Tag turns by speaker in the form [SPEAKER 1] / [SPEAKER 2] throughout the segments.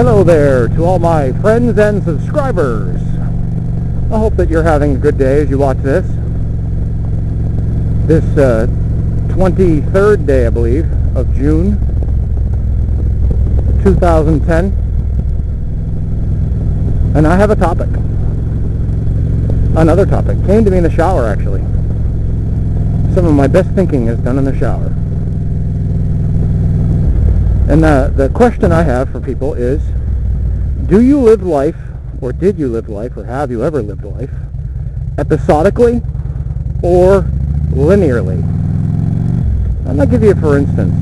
[SPEAKER 1] Hello there to all my friends and subscribers. I hope that you're having a good day as you watch this. This 23rd day, I believe, of June 2010. And I have a topic. Another topic. Came to me in the shower, actually. Some of my best thinking is done in the shower. And the question I have for people is, do you live life, or did you live life, or have you ever lived life, episodically or linearly? And I'll give you for instance.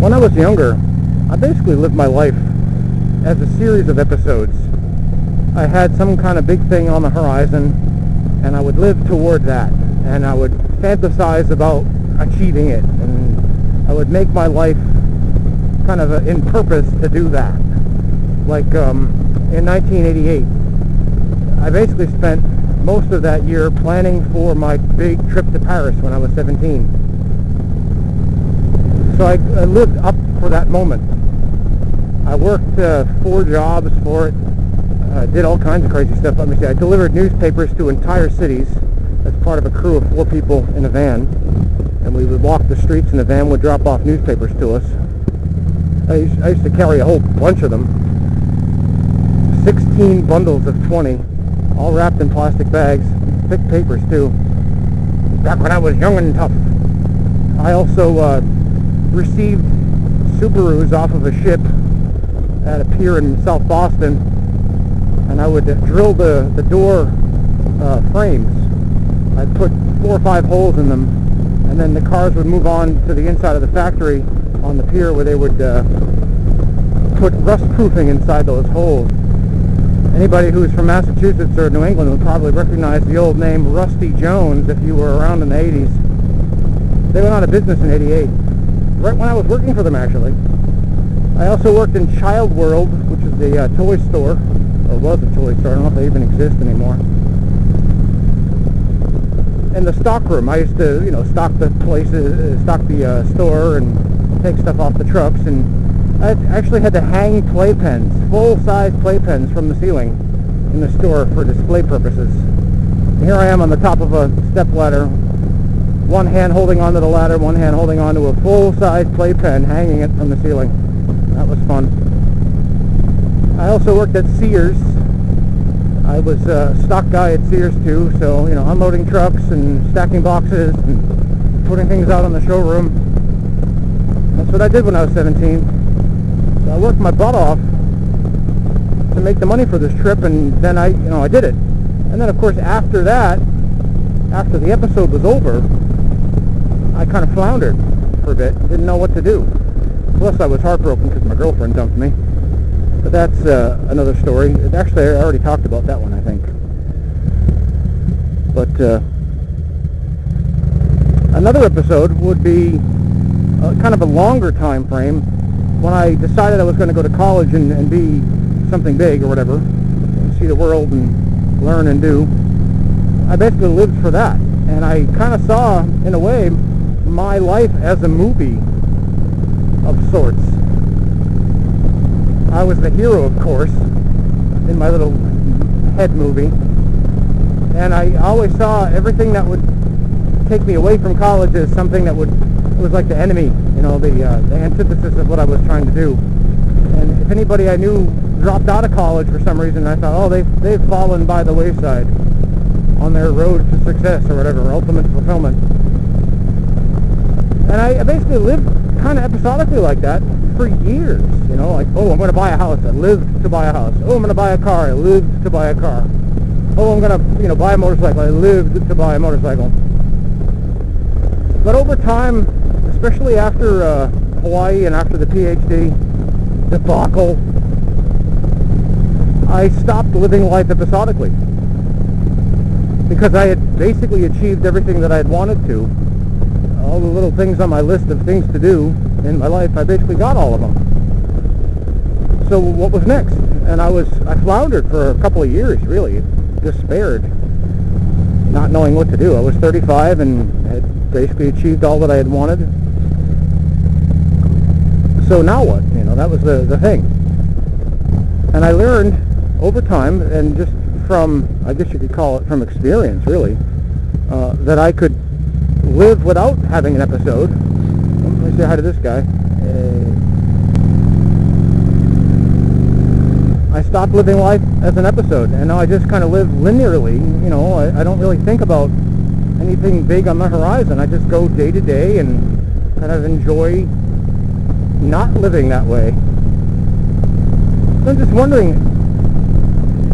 [SPEAKER 1] When I was younger, I basically lived my life as a series of episodes. I had some kind of big thing on the horizon, and I would live toward that, and I would fantasize about achieving it, and I would make my life kind of in purpose to do that. Like in 1988, I basically spent most of that year planning for my big trip to Paris when I was 17. So I lived up for that moment. I worked 4 jobs for it. Did all kinds of crazy stuff. Let me see. I delivered newspapers to entire cities as part of a crew of 4 people in a van. And we would walk the streets and the van would drop off newspapers to us. I used to carry a whole bunch of them. 16 bundles of 20, all wrapped in plastic bags, thick papers too. Back when I was young and tough. I also received Subarus off of a ship at a pier in South Boston, and I would drill the door frames. I'd put 4 or 5 holes in them, and then the cars would move on to the inside of the factory on the pier where they would put rust proofing inside those holes. Anybody who's from Massachusetts or New England would probably recognize the old name Rusty Jones if you were around in the 80s. They went out of business in 88, right when I was working for them actually. I also worked in Child World, which is a toy store, or was a toy store, I don't know if they even exist anymore. In the stock room, I used to, stock the places, stock the store and take stuff off the trucks, and I actually had to hang playpens, full-size playpens from the ceiling in the store for display purposes. And here I am on the top of a step ladder, one hand holding onto the ladder, one hand holding onto a full-size playpen, hanging it from the ceiling. That was fun. I also worked at Sears. I was a stock guy at Sears too, so, unloading trucks and stacking boxes and putting things out on the showroom. That's what I did when I was 17. So I worked my butt off to make the money for this trip, and then I did it. And then, of course, after that, after the episode was over, I kind of floundered for a bit, didn't know what to do. Plus, I was heartbroken because my girlfriend dumped me. But that's another story. Actually, I already talked about that one, I think. But another episode would be kind of a longer time frame. When I decided I was going to go to college and be something big or whatever, and see the world and learn and do, I basically lived for that. And I kind of saw, in a way, my life as a movie of sorts. I was the hero, of course, in my little head movie. And I always saw everything that would take me away from college as something that was like the enemy, the antithesis of what I was trying to do. And if anybody I knew dropped out of college for some reason, I thought, oh, they've fallen by the wayside on their road to success or whatever, or ultimate fulfillment. And I basically lived kind of episodically like that for years, like, oh, I'm going to buy a house, I lived to buy a house. Oh, I'm going to buy a car, I lived to buy a car. Oh, I'm going to, buy a motorcycle, I lived to buy a motorcycle. But over time, especially after Hawaii and after the PhD debacle, I stopped living life episodically. Because I had basically achieved everything that I had wanted to. All the little things on my list of things to do in my life, I basically got all of them. So what was next? And I floundered for a couple of years, really, despaired, not knowing what to do. I was 35 and had basically achieved all that I had wanted. So now what? You know, that was the thing. And I learned over time, and just from, I guess you could call it from experience, really, that I could live without having an episode. Let me say hi to this guy. I stopped living life as an episode, and now I just kind of live linearly. You know, I don't really think about anything big on the horizon. I just go day to day and kind of enjoy not living that way. So I'm just wondering,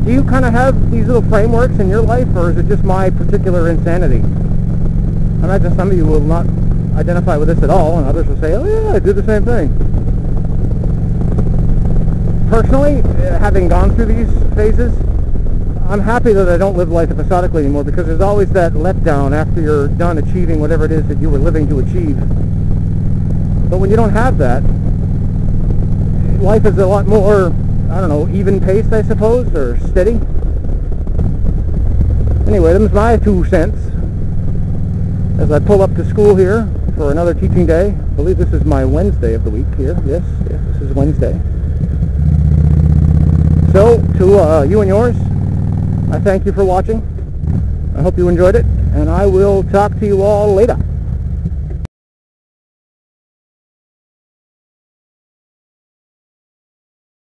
[SPEAKER 1] do you kind of have these little frameworks in your life, or is it just my particular insanity? I imagine some of you will not identify with this at all, and others will say, oh yeah, I do the same thing. Personally, having gone through these phases, I'm happy that I don't live life episodically anymore, because there's always that letdown after you're done achieving whatever it is that you were living to achieve. But when you don't have that, life is a lot more, I don't know, even-paced, I suppose, or steady. Anyway, them's my 2 cents as I pull up to school here for another teaching day. I believe this is my Wednesday of the week here. Yes, this is Wednesday. So, to you and yours, I thank you for watching. I hope you enjoyed it, and I will talk to you all later.